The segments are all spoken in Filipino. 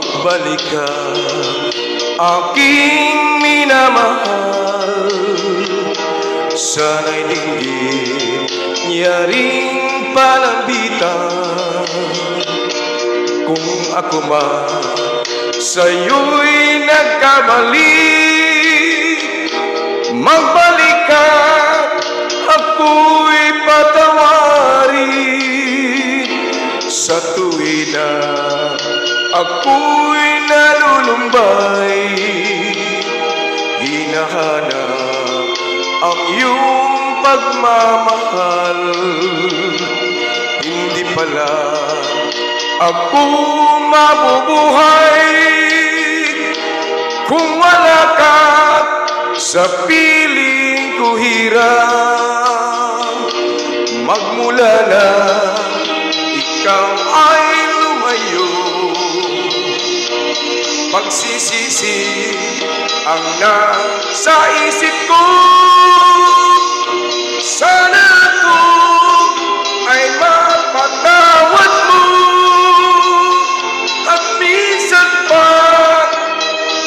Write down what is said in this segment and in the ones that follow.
Magbalik ka, aking minamahal. Sana'y dinggin niya ring palambitan. Kung ako man sa'yo'y nagkamali, magbalik ka, ako'y patawarin. Sa tuwid na ako'y nalulumbay, hinahanap ang iyong pagmamahal. Hindi pala ako mabubuhay kung wala ka sa piling ko hirap. Magmula na ikaw ay lumayo, pagsisisi ang nasa isip ko. Sana ito ay mapatawad mo, at minsan pa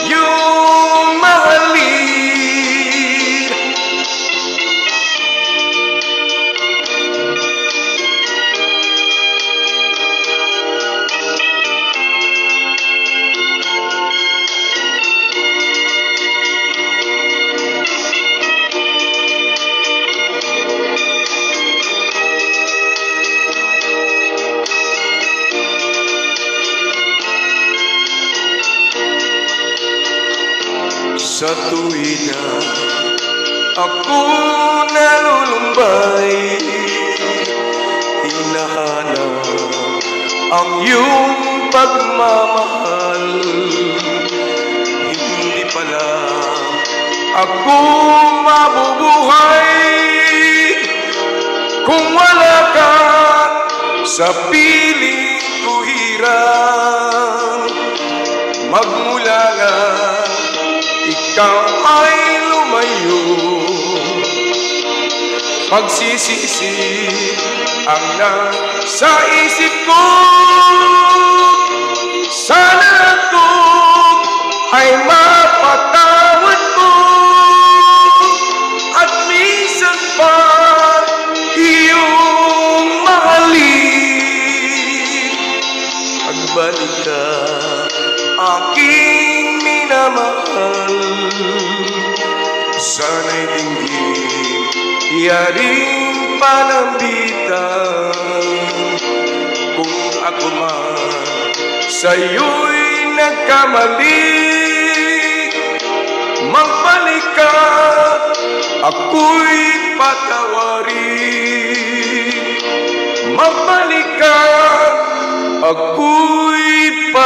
yung mahalin. Sa tuwid na ako nalulumbay, hinahanap ang iyong pagmamahal. Hindi pala ako mabubuhay kung wala ka sa piling ko hirap. Magmula nga ikaw ay lumayo, pagsisisi ang nasa isip ko. Sana ito ay mapatawad mo, at minsan pa iyong mahalin. Pagbalik ka, aking minamahal. Sana'y dinggin yaring palambitan. Kung ako man sa'yo'y nagkamali, magbalik ka, ako'y patawarin. Magbalik ka, ako'y patawarin.